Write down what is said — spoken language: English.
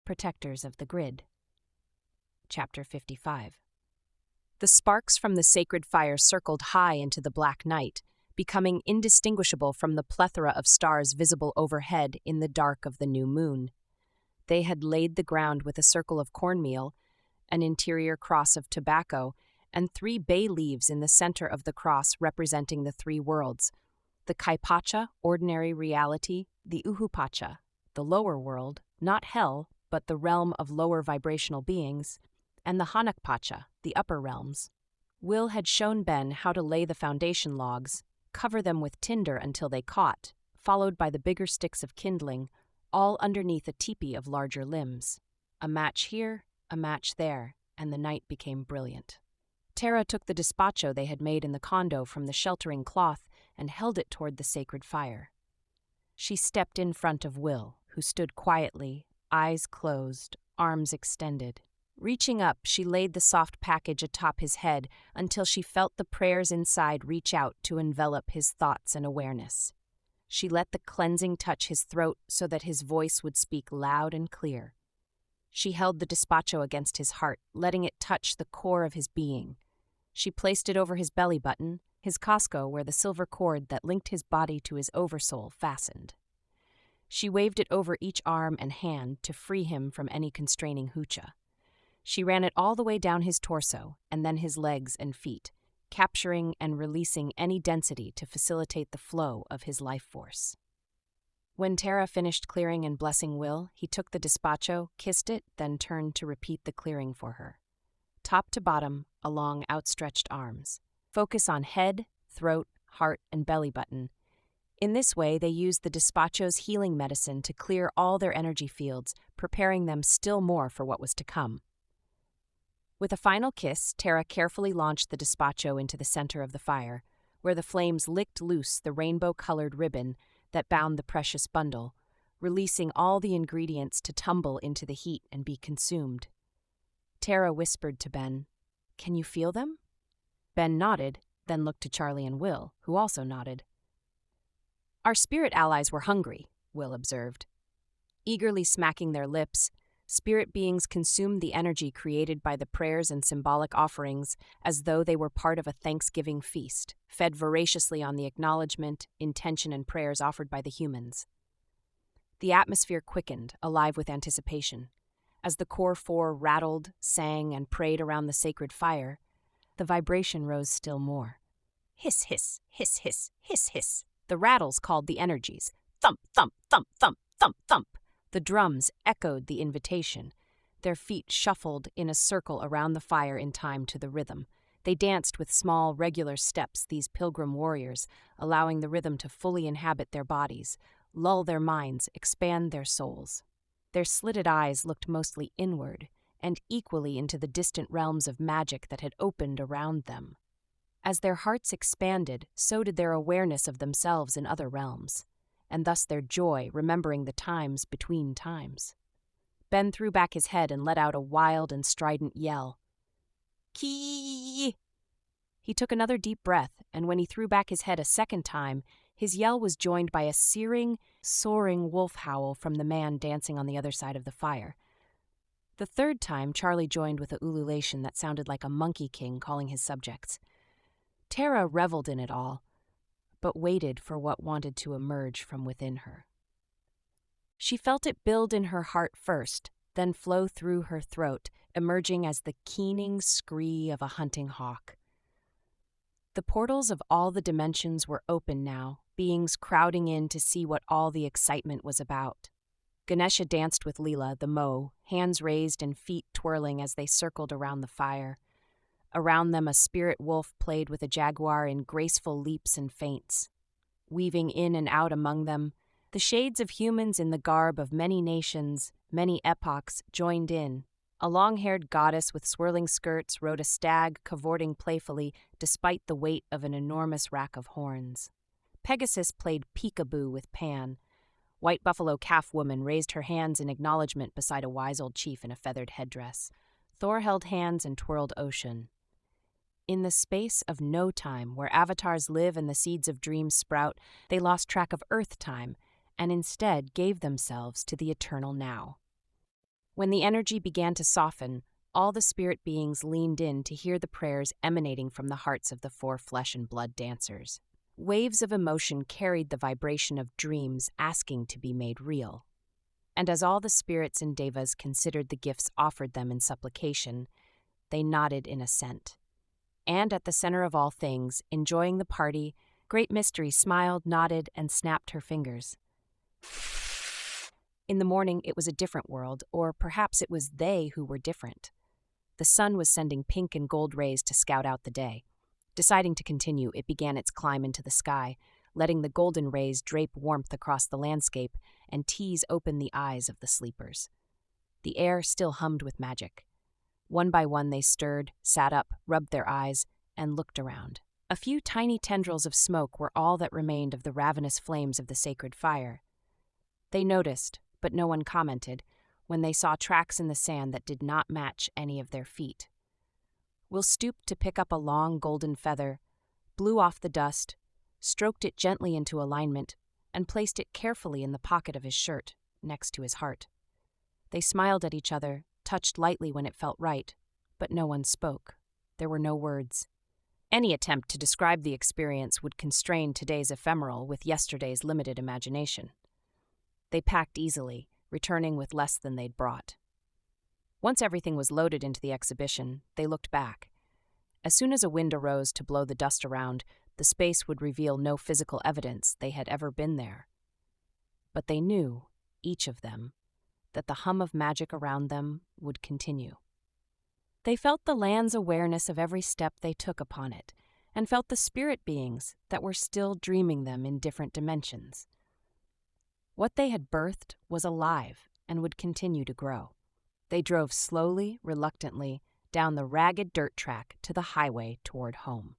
Protectors of the Grid. Chapter 55. The sparks from the sacred fire circled high into the black night, becoming indistinguishable from the plethora of stars visible overhead in the dark of the new moon. They had laid the ground with a circle of cornmeal, an interior cross of tobacco, and 3 bay leaves in the center of the cross representing the 3 worlds: the Kaipacha, ordinary reality; the Uhupacha, the lower world, not hell, but the realm of lower vibrational beings; and the Hanakpacha, the upper realms. Will had shown Ben how to lay the foundation logs, cover them with tinder until they caught, followed by the bigger sticks of kindling, all underneath a teepee of larger limbs. A match here, a match there, and the night became brilliant. Tara took the despacho they had made in the condo from the sheltering cloth and held it toward the sacred fire. She stepped in front of Will, who stood quietly, eyes closed, arms extended. Reaching up, she laid the soft package atop his head until she felt the prayers inside reach out to envelop his thoughts and awareness. She let the cleansing touch his throat so that his voice would speak loud and clear. She held the despacho against his heart, letting it touch the core of his being. She placed it over his belly button, his casco where the silver cord that linked his body to his oversoul fastened. She waved it over each arm and hand to free him from any constraining hucha. She ran it all the way down his torso and then his legs and feet, capturing and releasing any density to facilitate the flow of his life force. When Tara finished clearing and blessing Will, he took the despacho, kissed it, then turned to repeat the clearing for her. Top to bottom, along outstretched arms. Focus on head, throat, heart, and belly button. In this way, they used the despacho's healing medicine to clear all their energy fields, preparing them still more for what was to come. With a final kiss, Tara carefully launched the despacho into the center of the fire, where the flames licked loose the rainbow-colored ribbon that bound the precious bundle, releasing all the ingredients to tumble into the heat and be consumed. Tara whispered to Ben, "Can you feel them?" Ben nodded, then looked to Charlie and Will, who also nodded. "Our spirit allies were hungry," Will observed. Eagerly smacking their lips, spirit beings consumed the energy created by the prayers and symbolic offerings as though they were part of a Thanksgiving feast, fed voraciously on the acknowledgement, intention, and prayers offered by the humans. The atmosphere quickened, alive with anticipation. As the Core Four rattled, sang, and prayed around the sacred fire, the vibration rose still more. Hiss, hiss, hiss, hiss, hiss, hiss. The rattles called the energies. Thump, thump, thump, thump, thump, thump. The drums echoed the invitation. Their feet shuffled in a circle around the fire in time to the rhythm. They danced with small, regular steps, these pilgrim warriors, allowing the rhythm to fully inhabit their bodies, lull their minds, expand their souls. Their slitted eyes looked mostly inward, and equally into the distant realms of magic that had opened around them. As their hearts expanded, so did their awareness of themselves in other realms, and thus their joy remembering the times between times. Ben threw back his head and let out a wild and strident yell. Kee! He took another deep breath, and when he threw back his head a second time, his yell was joined by a searing, soaring wolf howl from the man dancing on the other side of the fire. The third time, Charlie joined with a ululation that sounded like a monkey king calling his subjects. Tara reveled in it all, but waited for what wanted to emerge from within her. She felt it build in her heart first, then flow through her throat, emerging as the keening scree of a hunting hawk. The portals of all the dimensions were open now, beings crowding in to see what all the excitement was about. Ganesha danced with Leela, the Mo, hands raised and feet twirling as they circled around the fire. Around them, a spirit wolf played with a jaguar in graceful leaps and feints. Weaving in and out among them, the shades of humans in the garb of many nations, many epochs, joined in. A long-haired goddess with swirling skirts rode a stag cavorting playfully despite the weight of an enormous rack of horns. Pegasus played peekaboo with Pan. White buffalo calf woman raised her hands in acknowledgement beside a wise old chief in a feathered headdress. Thor held hands and twirled ocean. In the space of no time, where avatars live and the seeds of dreams sprout, they lost track of Earth time and instead gave themselves to the eternal now. When the energy began to soften, all the spirit beings leaned in to hear the prayers emanating from the hearts of the 4 flesh and blood dancers. Waves of emotion carried the vibration of dreams asking to be made real. And as all the spirits and devas considered the gifts offered them in supplication, they nodded in assent. And at the center of all things, enjoying the party, Great Mystery smiled, nodded, and snapped her fingers. In the morning, it was a different world, or perhaps it was they who were different. The sun was sending pink and gold rays to scout out the day. Deciding to continue, it began its climb into the sky, letting the golden rays drape warmth across the landscape and tease open the eyes of the sleepers. The air still hummed with magic. One by one they stirred, sat up, rubbed their eyes, and looked around. A few tiny tendrils of smoke were all that remained of the ravenous flames of the sacred fire. They noticed, but no one commented, when they saw tracks in the sand that did not match any of their feet. Will stooped to pick up a long golden feather, blew off the dust, stroked it gently into alignment, and placed it carefully in the pocket of his shirt, next to his heart. They smiled at each other, touched lightly when it felt right, but no one spoke. There were no words. Any attempt to describe the experience would constrain today's ephemeral with yesterday's limited imagination. They packed easily, returning with less than they'd brought. Once everything was loaded into the exhibition, they looked back. As soon as a wind arose to blow the dust around, the space would reveal no physical evidence they had ever been there. But they knew, each of them, that the hum of magic around them would continue. They felt the land's awareness of every step they took upon it, and felt the spirit beings that were still dreaming them in different dimensions. What they had birthed was alive and would continue to grow. They drove slowly, reluctantly, down the ragged dirt track to the highway toward home.